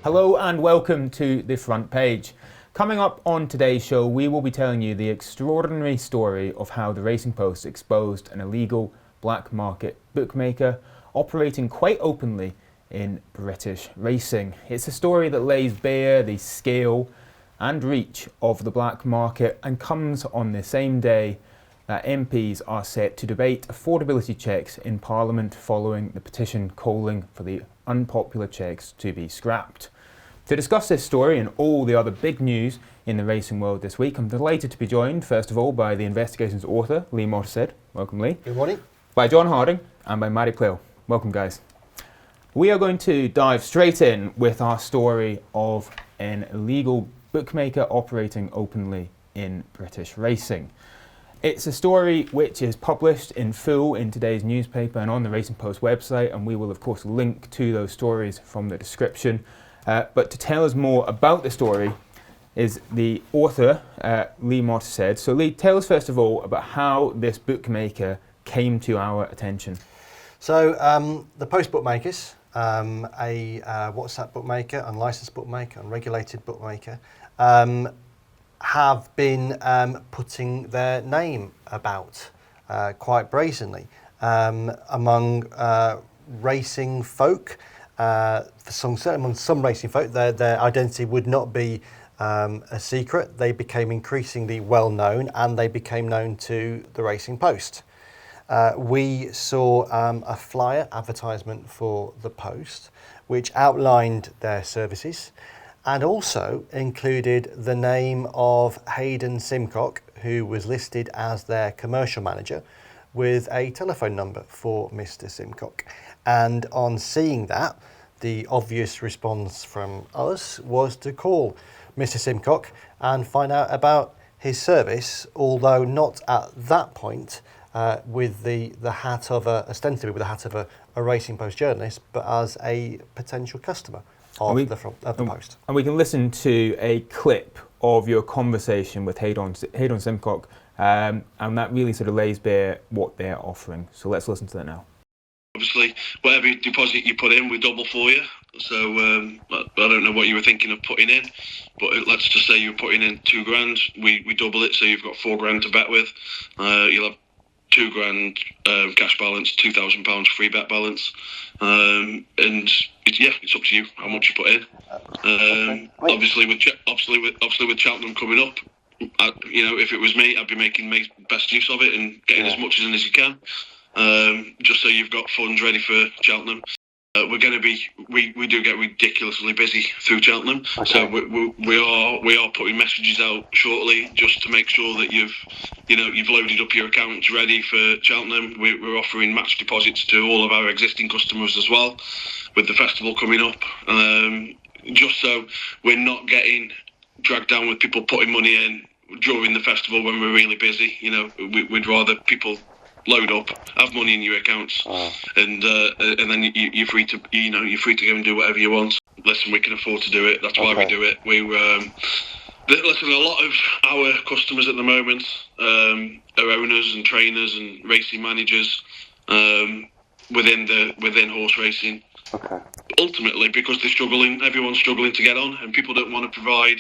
Hello and welcome to The Front Page. Coming up on today's show, we will be telling you the extraordinary story of how the Racing Post exposed an illegal black market bookmaker operating quite openly in British racing. It's a story that lays bare the scale and reach of the black market and comes on the same day that MPs are set to debate affordability checks in Parliament following the petition calling for the unpopular checks to be scrapped. To discuss this story and all the other big news in the racing world this week, I'm delighted to be joined, first of all, by the investigation's author, Lee Mottershead. Welcome, Lee. Good morning. By John Harding and by Maddy Playle. Welcome, guys. We are going to dive straight in with our story of an illegal bookmaker operating openly in British racing. It's a story which is published in full in today's newspaper and on the Racing Post website, and we will of course link to those stories from the description. But to tell us more about the story is the author, Lee Mottershead. So Lee, tell us first of all about how this bookmaker came to our attention. So the Post bookmakers, a WhatsApp bookmaker, unlicensed bookmaker, unregulated bookmaker, have been putting their name about quite brazenly among racing folk. Certainly among some racing folk, their identity would not be a secret. They became increasingly well known and they became known to the Racing Post. We saw a flyer advertisement for the Post which outlined their services and also included the name of Hayden Simcock, who was listed as their commercial manager, with a telephone number for Mr. Simcock. And on seeing that, the obvious response from us was to call Mr. Simcock and find out about his service, although not at that point with the hat of ostensibly with the hat of a Racing Post journalist, but as a potential customer of the Post. And we can listen to a clip of your conversation with Hayden Simcock, and that really sort of lays bare what they're offering. So let's listen to that now. Obviously, whatever deposit you put in, we double for you. So I don't know what you were thinking of putting in, but let's just say you're putting in £2,000. We double it, so you've got £4,000 to bet with. You'll have £2,000 cash balance, £2,000 free bet balance, and it's up to you how much you put in. Obviously with Cheltenham coming up, if it was me, I'd be making best use of it and getting as much in as you can. Just so you've got funds ready for Cheltenham. We do get ridiculously busy through Cheltenham, so we are putting messages out shortly just to make sure that you've loaded up your accounts ready for Cheltenham. We're offering match deposits to all of our existing customers as well, with the festival coming up, just so we're not getting dragged down with people putting money in during the festival when we're really busy. We'd rather people load up, have money in your accounts, and then you're free to go and do whatever you want. Listen, we can afford to do it. That's why we do it. Listen, a lot of our customers at the moment are owners and trainers and racing managers within horse racing. Ultimately, because they're struggling, everyone's struggling to get on, and people don't want to provide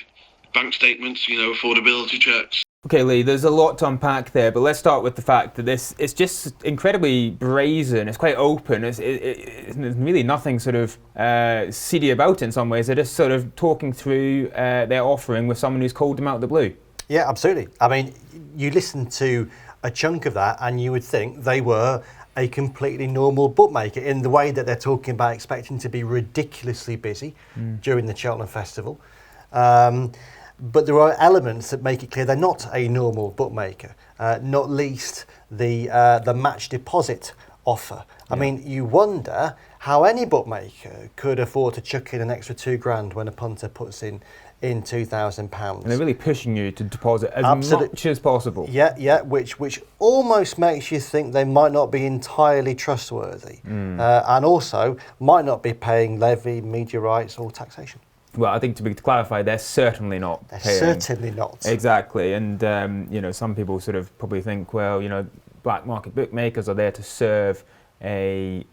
bank statements, affordability checks. Okay, Lee, there's a lot to unpack there, but let's start with the fact that it's just incredibly brazen. It's quite open. There's really nothing sort of seedy about it in some ways. They're just sort of talking through their offering with someone who's called them out of the blue. Yeah, absolutely. I mean, you listen to a chunk of that and you would think they were a completely normal bookmaker in the way that they're talking about expecting to be ridiculously busy during the Cheltenham Festival. But there are elements that make it clear they're not a normal bookmaker, not least the match deposit offer. I mean, you wonder how any bookmaker could afford to chuck in an extra £2,000 when a punter puts in £2,000. And they're really pushing you to deposit as much as possible. Yeah, which almost makes you think they might not be entirely trustworthy, and also might not be paying levy, media rights, or taxation. Well, I think to clarify, they're certainly not paying. Certainly not. Exactly, and some people sort of probably think, well, black market bookmakers are there to serve a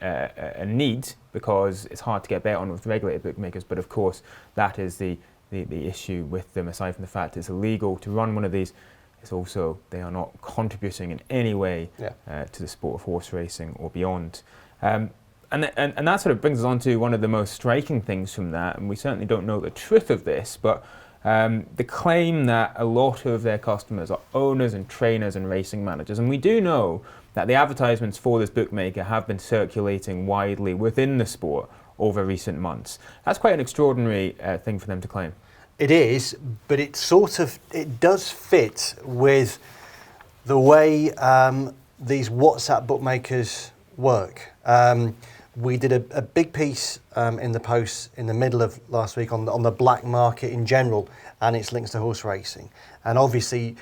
need because it's hard to get bet on with regulated bookmakers. But of course, that is the issue with them. Aside from the fact it's illegal to run one of these, it's also they are not contributing in any way to the sport of horse racing or beyond. And that sort of brings us on to one of the most striking things from that, and we certainly don't know the truth of this, but the claim that a lot of their customers are owners and trainers and racing managers. And we do know that the advertisements for this bookmaker have been circulating widely within the sport over recent months. That's quite an extraordinary thing for them to claim. It is, but it does fit with the way these WhatsApp bookmakers work. We did a big piece in the Post in the middle of last week on the black market in general and its links to horse racing. And obviously,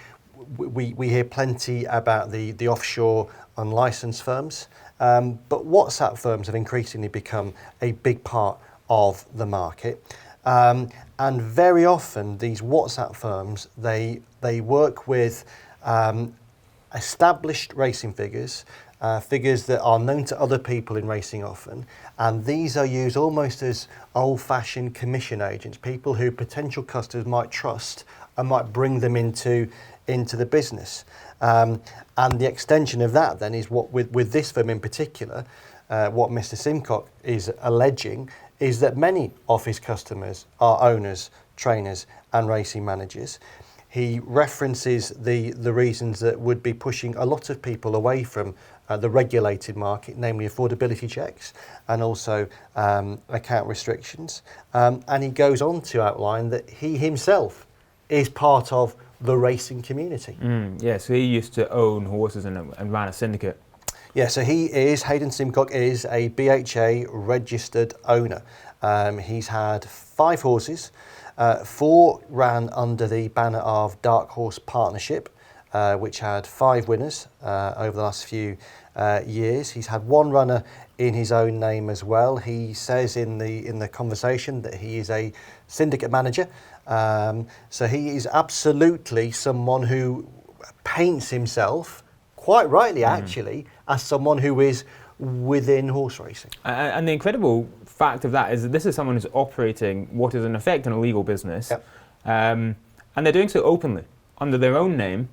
we hear plenty about the offshore unlicensed firms, but WhatsApp firms have increasingly become a big part of the market. And very often, these WhatsApp firms, they work with established racing figures, figures that are known to other people in racing often, and these are used almost as old-fashioned commission agents, people who potential customers might trust and might bring them into the business. And the extension of that then is what with this firm in particular, what Mr. Simcock is alleging is that many of his customers are owners, trainers and racing managers. He references the reasons that would be pushing a lot of people away from the regulated market, namely affordability checks and also account restrictions. And he goes on to outline that he himself is part of the racing community. Yeah, so he used to own horses and ran a syndicate. Yeah, so Hayden Simcock is a BHA registered owner. He's had 5 horses. 4 ran under the banner of Dark Horse Partnership, which had 5 winners over the last few years. He's had 1 runner in his own name as well. He says in the conversation that he is a syndicate manager. So he is absolutely someone who paints himself, quite rightly actually, as someone who is within horse racing. And the incredible fact of that is that this is someone who's operating what is in effect an illegal business. Yep. And they're doing so openly, under their own name,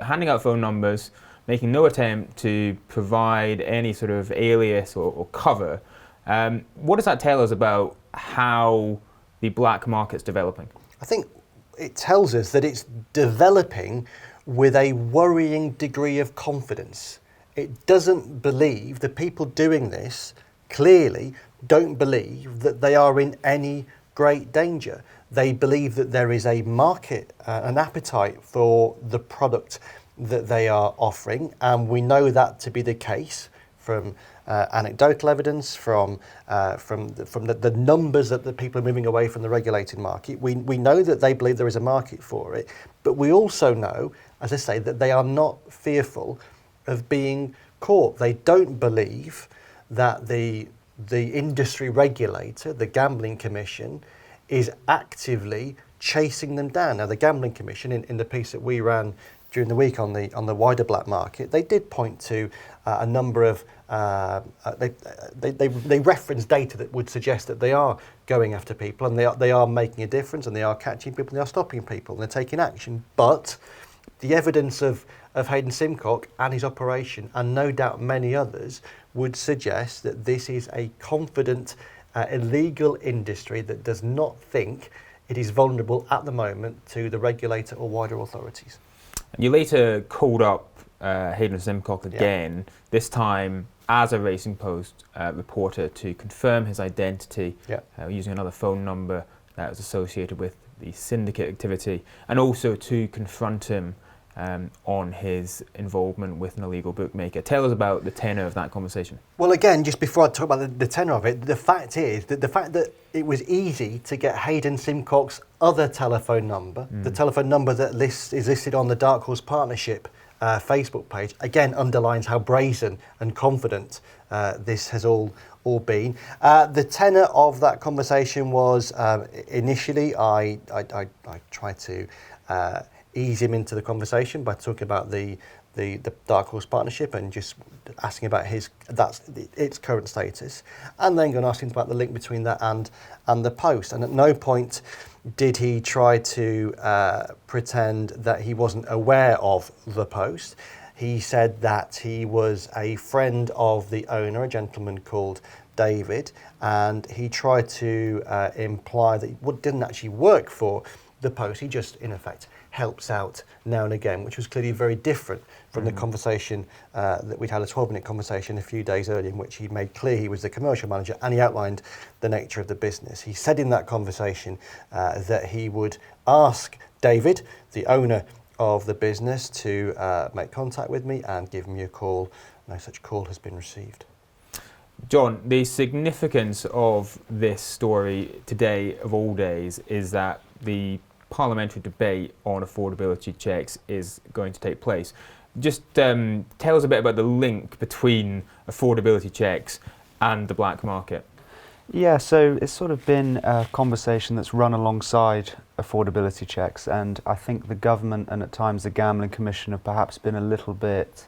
handing out phone numbers, making no attempt to provide any sort of alias or cover. What does that tell us about how the black market's developing? I think it tells us that it's developing with a worrying degree of confidence. It doesn't believe, the people doing this clearly don't believe that they are in any great danger. They believe that there is a market, an appetite for the product that they are offering, and we know that to be the case from anecdotal evidence, from the numbers that the people are moving away from the regulated market. We know that they believe there is a market for it, but we also know, as I say, that they are not fearful of being caught. They don't believe that the industry regulator, the Gambling Commission, is actively chasing them down. Now, the Gambling Commission, in the piece that we ran during the week on the wider black market, they did point to a number of they reference data that would suggest that they are going after people and they are making a difference and they are catching people and they are stopping people and they're taking action. But the evidence of Hayden Simcock and his operation, and no doubt many others, would suggest that this is a confident, illegal industry that does not think it is vulnerable at the moment to the regulator or wider authorities. You later called up Hayden Simcock again, this time as a Racing Post reporter, to confirm his identity using another phone number that was associated with the syndicate activity, and also to confront him on his involvement with an illegal bookmaker. Tell us about the tenor of that conversation. Well, again, just before I talk about the tenor of it, the fact is that the fact that it was easy to get Hayden Simcock's other telephone number, the telephone number that is listed on the Dark Horse Partnership Facebook page, again underlines how brazen and confident this has all been. The tenor of that conversation was initially I tried to ease him into the conversation by talking about the the Dark Horse Partnership and just asking about its current status, and then going to ask him about the link between that and the Post. And at no point did he try to pretend that he wasn't aware of the Post. He said that he was a friend of the owner, a gentleman called David, and he tried to imply that he didn't actually work for the Post. He just, in effect, helps out now and again, which was clearly very different from the conversation that we'd had, a 12-minute conversation a few days earlier, in which he made clear he was the commercial manager and he outlined the nature of the business. He said in that conversation that he would ask David, the owner of the business, to make contact with me and give me a call. No such call has been received. John, the significance of this story today, of all days, is that the parliamentary debate on affordability checks is going to take place. Just tell us a bit about the link between affordability checks and the black market. Yeah, so it's sort of been a conversation that's run alongside affordability checks, and I think the government and at times the Gambling Commission have perhaps been a little bit,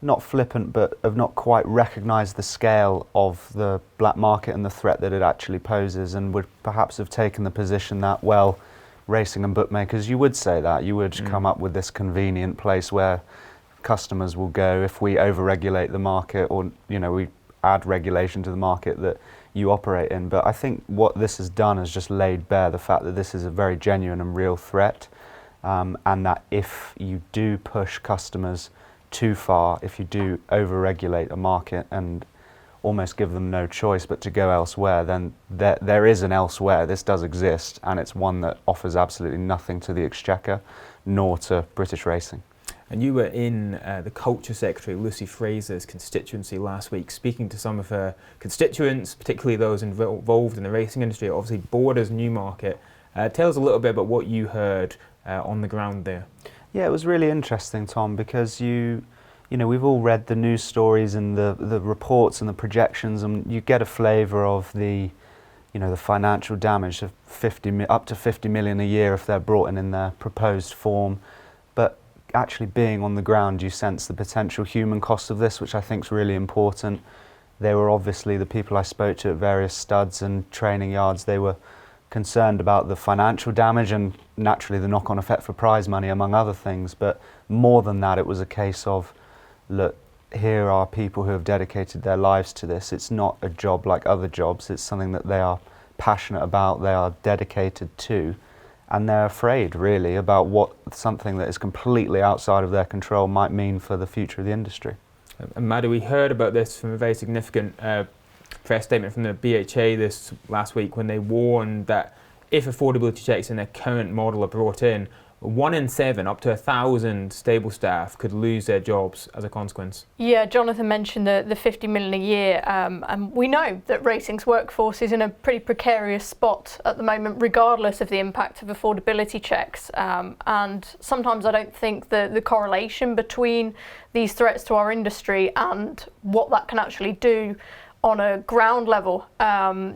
not flippant, but have not quite recognised the scale of the black market and the threat that it actually poses, and would perhaps have taken the position that, well, racing and bookmakers, you would say that. You would come up with this convenient place where customers will go if we over-regulate the market, or, you know, we add regulation to the market that you operate in. But I think what this has done is just laid bare the fact that this is a very genuine and real threat, and that if you do push customers too far, if you do over-regulate a market and almost give them no choice but to go elsewhere, then there is an elsewhere. This does exist, and it's one that offers absolutely nothing to the Exchequer nor to British racing. And you were in the Culture Secretary, Lucy Fraser's constituency last week, speaking to some of her constituents, particularly those involved in the racing industry. It obviously borders Newmarket. Tell us a little bit about what you heard on the ground there. Yeah, it was really interesting, Tom, because you know, we've all read the news stories and the reports and the projections, and you get a flavour of the, you know, the financial damage of up to 50 million a year if they're brought in their proposed form. But actually being on the ground, you sense the potential human cost of this, which I think is really important. They were obviously, the people I spoke to at various studs and training yards, they were concerned about the financial damage and naturally the knock-on effect for prize money, among other things. But more than that, it was a case of, look, here are people who have dedicated their lives to this. It's not a job like other jobs. It's something that they are passionate about, they are dedicated to, and they're afraid, really, about what something that is completely outside of their control might mean for the future of the industry. And Maddy, we heard about this from a very significant press statement from the BHA this last week, when they warned that if affordability checks in their current model are brought in, 1 in 7, up to 1,000 stable staff could lose their jobs as a consequence. Yeah, Jonathan mentioned the 50 million a year, and we know that racing's workforce is in a pretty precarious spot at the moment, regardless of the impact of affordability checks. And sometimes I don't think the correlation between these threats to our industry and what that can actually do on a ground level.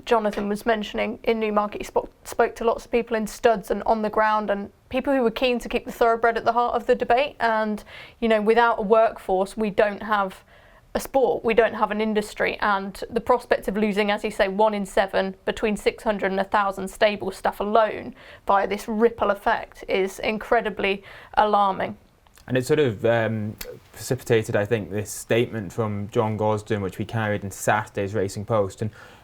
Jonathan was mentioning in Newmarket, he spoke to lots of people in studs and on the ground, and people who were keen to keep the thoroughbred at the heart of the debate. And, you know, without a workforce, we don't have a sport, we don't have an industry. And the prospect of losing, as you say, 1 in 7, between 600 and 1,000 stable staff alone via this ripple effect is incredibly alarming. And it sort of precipitated, I think, this statement from John Gosden, which we carried in Saturday's Racing Post.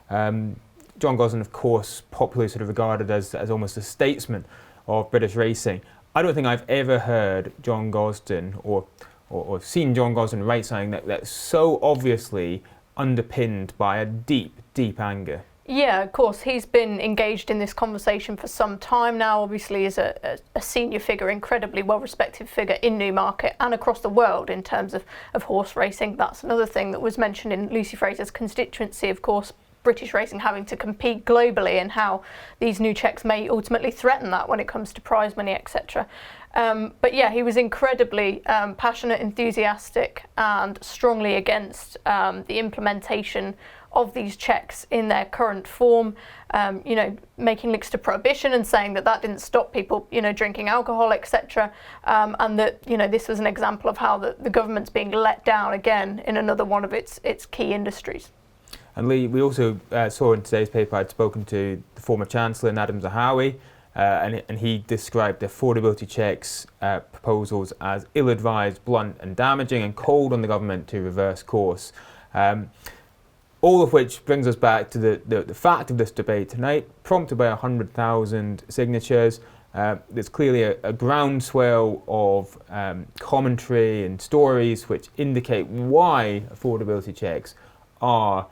And John Gosden, of course, popularly sort of regarded as almost a statesman of British racing. I don't think I've ever heard John Gosden or seen John Gosden write something that's so obviously underpinned by a deep, deep anger. Yeah, of course, he's been engaged in this conversation for some time now, obviously as a senior figure, incredibly well-respected figure in Newmarket and across the world in terms of horse racing. That's another thing that was mentioned in Lucy Fraser's constituency, of course. British racing having to compete globally, and how these new checks may ultimately threaten that when it comes to prize money, etc. But yeah, he was incredibly passionate, enthusiastic, and strongly against the implementation of these checks in their current form, making links to prohibition and saying that didn't stop people, drinking alcohol, etc. And that, this was an example of how the government's being let down again in another one of its key industries. And Lee, we also saw in today's paper I'd spoken to the former Chancellor, Nadim Zahawi, and he described the affordability checks proposals as ill-advised, blunt and damaging, and called on the government to reverse course. All of which brings us back to the fact of this debate tonight, prompted by 100,000 signatures. There's clearly a groundswell of commentary and stories which indicate why affordability checks are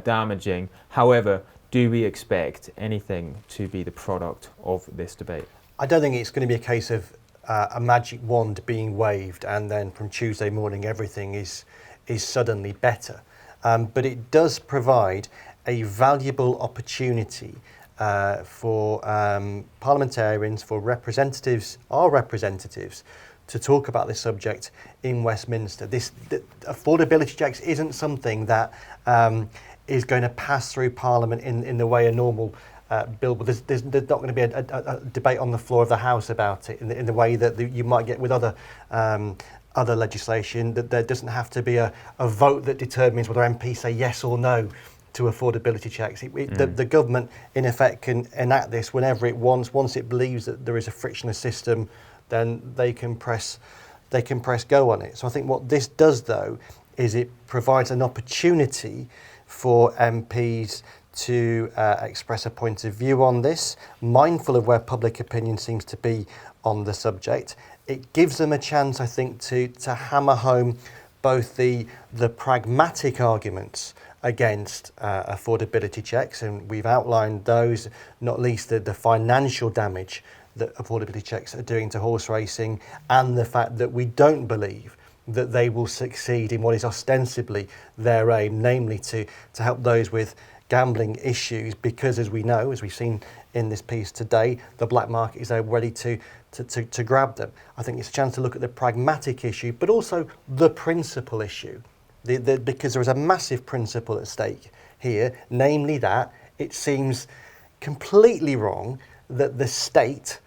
damaging. However, do we expect anything to be the product of this debate? I don't think it's going to be a case of a magic wand being waved and then from Tuesday morning everything is suddenly better. But it does provide a valuable opportunity for parliamentarians, for our representatives, to talk about this subject in Westminster. The affordability checks isn't something that is going to pass through Parliament in the way a normal bill. But there's not going to be a debate on the floor of the House about it in the way that you might get with other legislation, that there doesn't have to be a vote that determines whether MPs say yes or no to affordability checks. The government, in effect, can enact this whenever it wants. Once it believes that there is a frictionless system, then they can press go on it. So I think what this does, though, is it provides an opportunity for MPs to express a point of view on this, mindful of where public opinion seems to be on the subject. It gives them a chance, I think, to hammer home both the pragmatic arguments against affordability checks, and we've outlined those, not least the financial damage that affordability checks are doing to horse racing, and the fact that we don't believe that they will succeed in what is ostensibly their aim, namely to help those with gambling issues, because as we know, as we've seen in this piece today, the black market is there ready to grab them. I think it's a chance to look at the pragmatic issue, but also the principal issue, because there is a massive principle at stake here, namely that it seems completely wrong that the state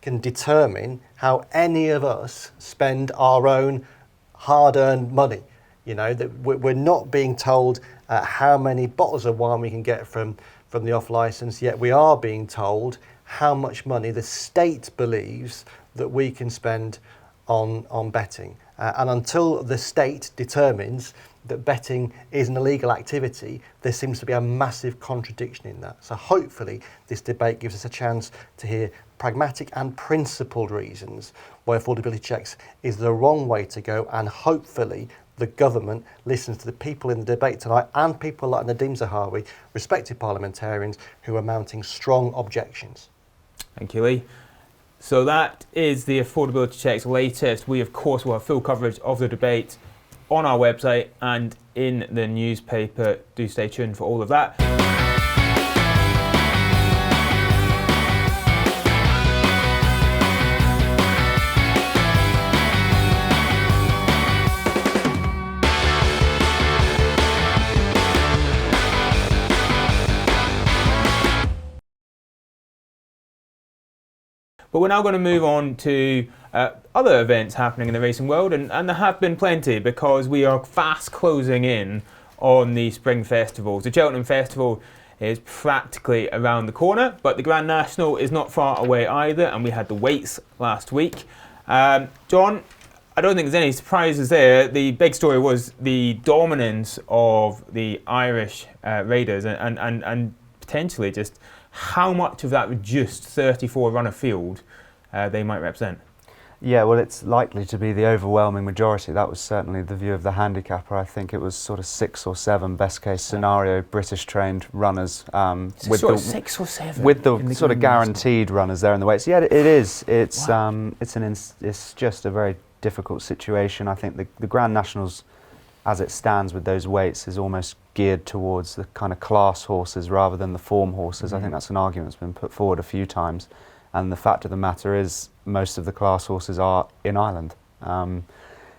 can determine how any of us spend our own hard-earned money. That we're not being told how many bottles of wine we can get from the off-licence, yet we are being told how much money the state believes that we can spend on betting. And until the state determines that betting is an illegal activity, there seems to be a massive contradiction in that. So hopefully this debate gives us a chance to hear pragmatic and principled reasons why affordability checks is the wrong way to go, and hopefully the government listens to the people in the debate tonight and people like Nadim Zahawi, respected parliamentarians, who are mounting strong objections. Thank you, Lee. So that is the affordability checks latest. We, of course, will have full coverage of the debate on our website and in the newspaper. Do stay tuned for all of that. But we're now going to move on to other events happening in the racing world, and there have been plenty, because we are fast closing in on the spring festivals. The Cheltenham Festival is practically around the corner, but the Grand National is not far away either, and we had the weights last week. John, I don't think there's any surprises there. The big story was the dominance of the Irish Raiders, and potentially just how much of that reduced 34 runner field they might represent. Yeah, well, it's likely to be the overwhelming majority. That was certainly the view of the handicapper. I think it was sort of 6 or 7 best case scenario British trained runners with the 6 or 7 with the sort of guaranteed runners there in the weights. Yeah, it is. It's it's just a very difficult situation. I think the Grand Nationals, as it stands with those weights, is almost geared towards the kind of class horses rather than the form horses. I think that's an argument that's been put forward a few times. And the fact of the matter is, most of the class horses are in Ireland.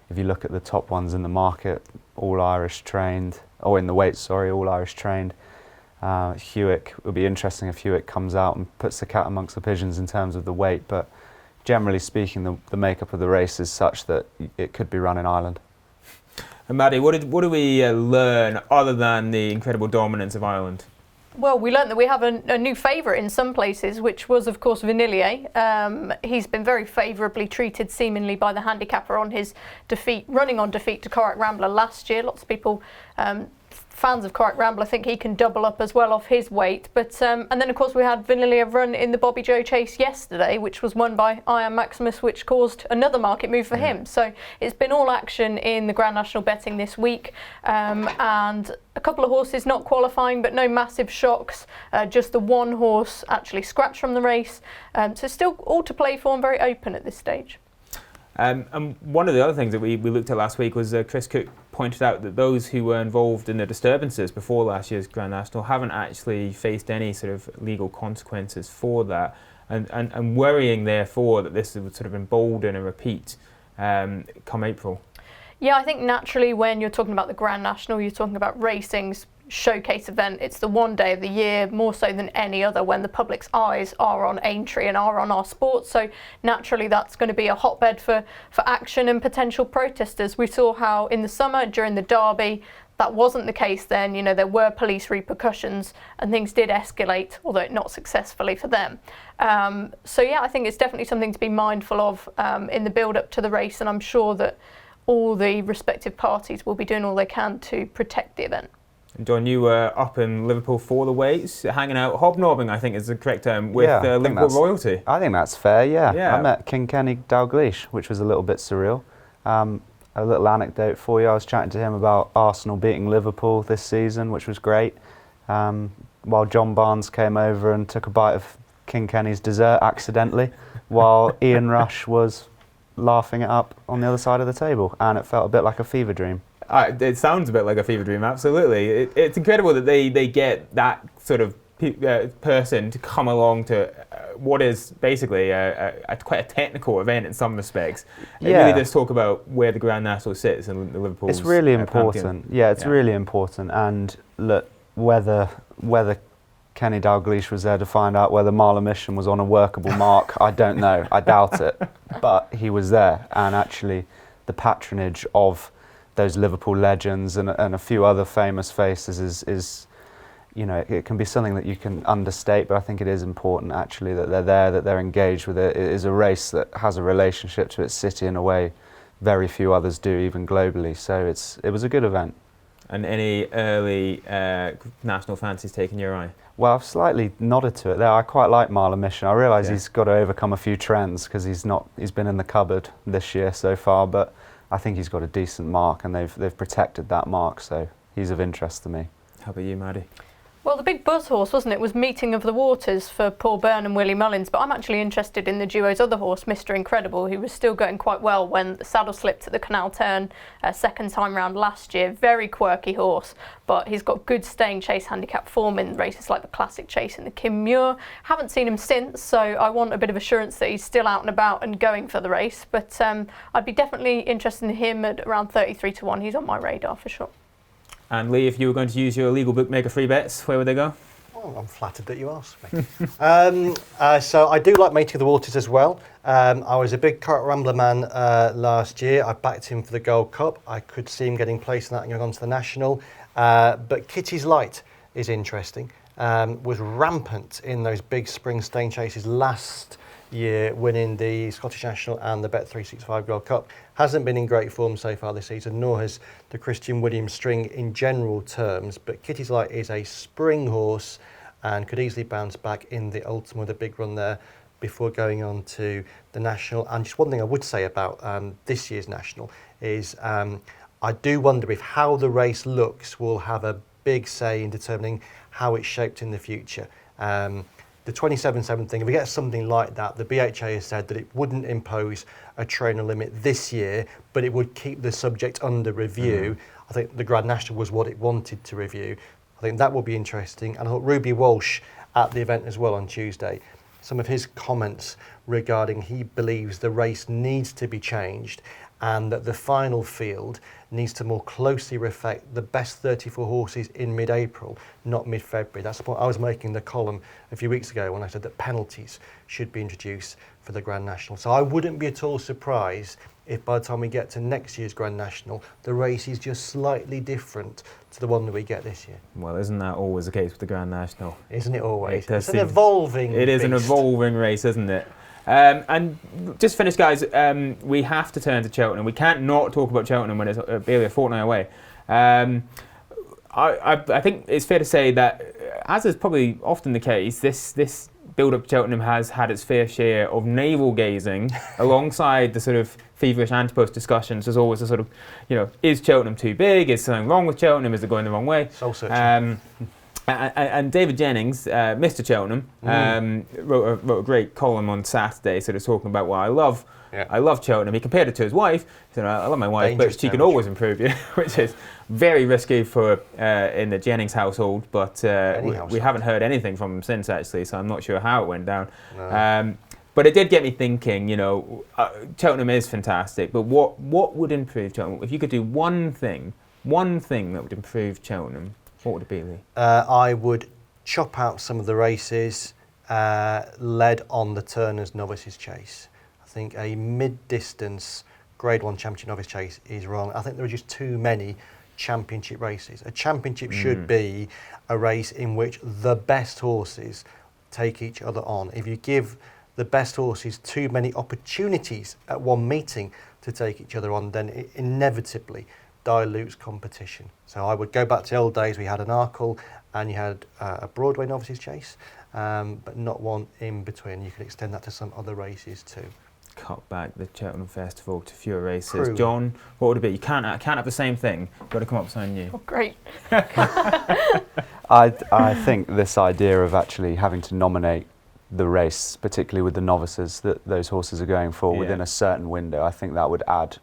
If you look at the top ones in the market, all Irish trained, or in the weights, sorry, all Irish trained. Hewick, it would be interesting if Hewick comes out and puts the cat amongst the pigeons in terms of the weight, but generally speaking, the makeup of the race is such that it could be run in Ireland. And Maddy, what do we learn other than the incredible dominance of Ireland? Well, we learned that we have a new favourite in some places, which was, of course, Vanillier. He's been very favourably treated, seemingly, by the handicapper on his running on defeat to Corach Rambler last year. Lots of people, fans of Corach Rambler, think he can double up as well off his weight. But and then, of course, we had Vanillier run in the Bobby Joe Chase yesterday, which was won by Iron Maximus, which caused another market move for him. So it's been all action in the Grand National betting this week, and a couple of horses not qualifying, but no massive shocks. Just the one horse actually scratched from the race. So still all to play for and very open at this stage. And one of the other things that we looked at last week was Chris Cook pointed out that those who were involved in the disturbances before last year's Grand National haven't actually faced any sort of legal consequences for that, and worrying therefore that this would sort of embolden a repeat come April. Yeah, I think naturally when you're talking about the Grand National, you're talking about racing's showcase event. It's the one day of the year, more so than any other, when the public's eyes are on Aintree and are on our sport. So naturally that's going to be a hotbed for action and potential protesters. We saw how in the summer during the Derby that wasn't the case then. You know, there were police repercussions and things did escalate, although not successfully for them. So yeah, I think it's definitely something to be mindful of in the build up to the race, and I'm sure that all the respective parties will be doing all they can to protect the event. John, you were up in Liverpool for the weights, hanging out, hobnobbing, I think is the correct term, with Liverpool royalty. I think that's fair, yeah. I met King Kenny Dalglish, which was a little bit surreal. A little anecdote for you, I was chatting to him about Arsenal beating Liverpool this season, which was great, while John Barnes came over and took a bite of King Kenny's dessert accidentally, while Ian Rush was laughing it up on the other side of the table, and it felt a bit like a fever dream. It sounds a bit like a fever dream, absolutely. It's incredible that they get that sort of person to come along to what is basically quite a technical event in some respects. It really does talk about where the Grand National sits in the Liverpool's. It's really important. It's really important. And look, whether Kenny Dalglish was there to find out whether Marla Mission was on a workable mark, I don't know. I doubt it. But he was there, and actually the patronage of those Liverpool legends and a few other famous faces is, you know, it can be something that you can understate, but I think it is important actually that they're there, that they're engaged with it. It is a race that has a relationship to its city in a way very few others do, even globally. So it was a good event. And any early national fancies taking your eye? Well, I've slightly nodded to it there. I quite like Marla Mission. I realise he's got to overcome a few trends because he's been in the cupboard this year so far, but I think he's got a decent mark, and they've protected that mark, so he's of interest to me. How about you, Maddy? Well, the big buzz horse, wasn't it, was Meeting of the Waters for Paul Byrne and Willie Mullins, but I'm actually interested in the duo's other horse, Mr. Incredible, who was still going quite well when the saddle slipped at the Canal Turn second time round last year. Very quirky horse, but he's got good staying chase handicap form in races like the Classic Chase and the Kim Muir. Haven't seen him since, so I want a bit of assurance that he's still out and about and going for the race, but I'd be definitely interested in him at around 33 to 1. He's on my radar for sure. And Lee, if you were going to use your illegal bookmaker free bets, where would they go? Oh, I'm flattered that you asked me. So I do like Meeting of the Waters as well. I was a big Corach Rambler man last year. I backed him for the Gold Cup. I could see him getting placed in that and going on to the National. But Kitty's Light is interesting. Was rampant in those big spring staying chases last year, winning the Scottish National and the Bet365 Gold Cup. Hasn't been in great form so far this season, nor has the Christian Williams string in general terms, but Kitty's Light is a spring horse and could easily bounce back in the Ultimate with a big run there before going on to the National. And just one thing I would say about this year's National is I do wonder if how the race looks will have a big say in determining how it's shaped in the future. The 27-7 thing, if we get something like that, the BHA has said that it wouldn't impose a trainer limit this year, but it would keep the subject under review. I think the Grand National was what it wanted to review. I think that will be interesting. And I thought Ruby Walsh at the event as well on Tuesday, some of his comments regarding he believes the race needs to be changed and that the final field needs to more closely reflect the best 34 horses in mid-April, not mid-February. That's the point I was making in the column a few weeks ago when I said that penalties should be introduced for the Grand National. So I wouldn't be at all surprised if by the time we get to next year's Grand National, the race is just slightly different to the one that we get this year. Well, isn't that always the case with the Grand National? Isn't it always? It's an evolving It is beast. an evolving race, isn't it? And just finish, guys, we have to turn to Cheltenham. We can't not talk about Cheltenham when it's barely a fortnight away. I think it's fair to say that, as is probably often the case, this build-up to Cheltenham has had its fair share of navel-gazing alongside the sort of feverish anti-post discussions. There's always a sort of, is Cheltenham too big? Is something wrong with Cheltenham? Is it going the wrong way? Soul searching. And David Jennings, Mr. Cheltenham, wrote a great column on Saturday, sort of talking about why I love Cheltenham. He compared it to his wife. He said, I love my wife, Dangerous but she can territory. always improve, which is very risky for in the Jennings household. But we haven't heard anything from him since, actually, so I'm not sure how it went down. No. But it did get me thinking. Cheltenham is fantastic, but what would improve Cheltenham? If you could do one thing that would improve Cheltenham, what would it be, Lee? I would chop out some of the races led on the Turners Novices Chase. I think a mid-distance Grade 1 Championship Novice Chase is wrong. I think there are just too many championship races. A championship should be a race in which the best horses take each other on. If you give the best horses too many opportunities at one meeting to take each other on, then it inevitably dilutes competition. So I would go back to the old days. We had an Arkle and you had a Broadway Novices Chase, but not one in between. You could extend that to some other races too. Cut back the Cheltenham Festival to fewer races. True. John, what would it be? You can't have the same thing. You've got to come up with something new. Oh, great. I think this idea of actually having to nominate the race, particularly with the novices that those horses are going for within a certain window, I think that would add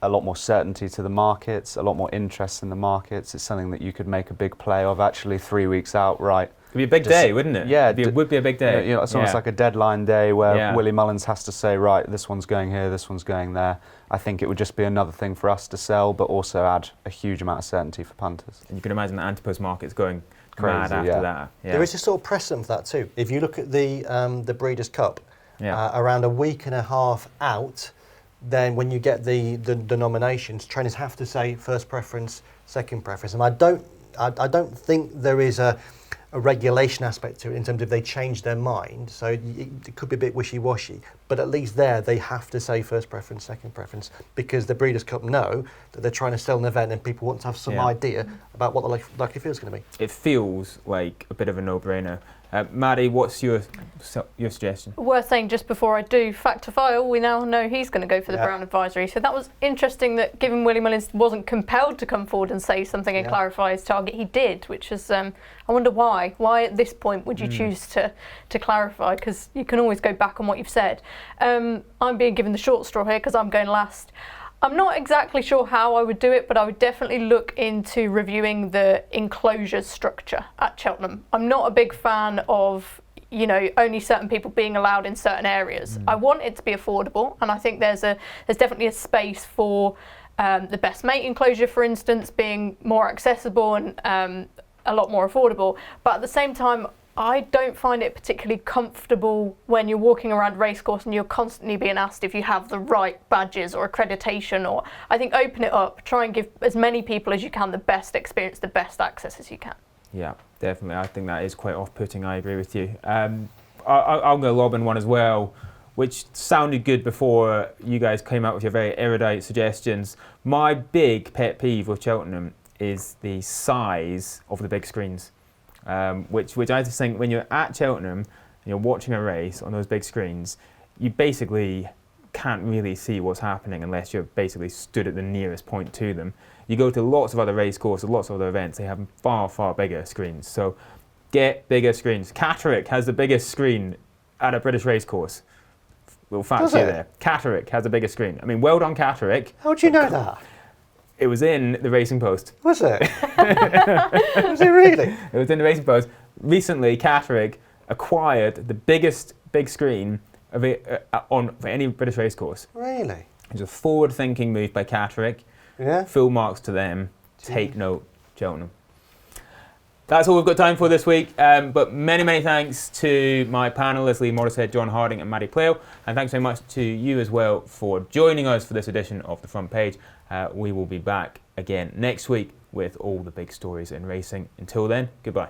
a lot more certainty to the markets, a lot more interest in the markets. It's something that you could make a big play of actually 3 weeks out, right? It'd be a big day, wouldn't it? Yeah, it would be a big day. It's almost like a deadline day where Yeah. Willie Mullins has to say, right, this one's going here, this one's going there. I think it would just be another thing for us to sell, but also add a huge amount of certainty for punters. And you can imagine the anti-post market's going Crazy, mad after yeah. that. Yeah. There is a sort of precedent for that too. If you look at the Breeders' Cup, around a week and a half out, then when you get the nominations, trainers have to say first preference, second preference. And I don't think there is a regulation aspect to it in terms of if they change their mind. So it could be a bit wishy-washy, but at least there they have to say first preference, second preference, because the Breeders' Cup know that they're trying to sell an event and people want to have some idea about what the likely field's going to be. It feels like a bit of a no-brainer. Maddy, what's your suggestion? Worth saying just before I do, fact to file, we now know he's going to go for the Brown Advisory. So that was interesting that given Willie Mullins wasn't compelled to come forward and say something and clarify his target, he did, which is, I wonder why. Why at this point would you choose to clarify? Because you can always go back on what you've said. I'm being given the short straw here because I'm going last. I'm not exactly sure how I would do it, but I would definitely look into reviewing the enclosure structure at Cheltenham. I'm not a big fan of, only certain people being allowed in certain areas. I want it to be affordable, and I think there's definitely a space for the best mate enclosure, for instance, being more accessible and a lot more affordable. But at the same time, I don't find it particularly comfortable when you're walking around a racecourse and you're constantly being asked if you have the right badges or accreditation. Or I think open it up, try and give as many people as you can the best experience, the best access as you can. Yeah, definitely. I think that is quite off-putting. I agree with you. I'll go lob in one as well, which sounded good before you guys came out with your very erudite suggestions. My big pet peeve with Cheltenham is the size of the big screens. Which I just think when you're at Cheltenham and you're watching a race on those big screens, you basically can't really see what's happening unless you're basically stood at the nearest point to them. You go to lots of other race courses, lots of other events, they have far, far bigger screens. So get bigger screens. Catterick has the biggest screen at a British race course. We'll fact you there. Catterick has a bigger screen. I mean, well done, Catterick. How do you know that? It was in the Racing Post. Was it? Was it really? It was in the Racing Post. Recently, Catterick acquired the biggest big screen of it for any British racecourse. Really? It was a forward-thinking move by Catterick. Yeah. Full marks to them. Take note, Cheltenham. That's all we've got time for this week, but many thanks to my panellists, Lee Mottershead, John Harding and Maddy Playle, and thanks very much to you as well for joining us for this edition of The Front Page. We will be back again next week with all the big stories in racing. Until then, goodbye.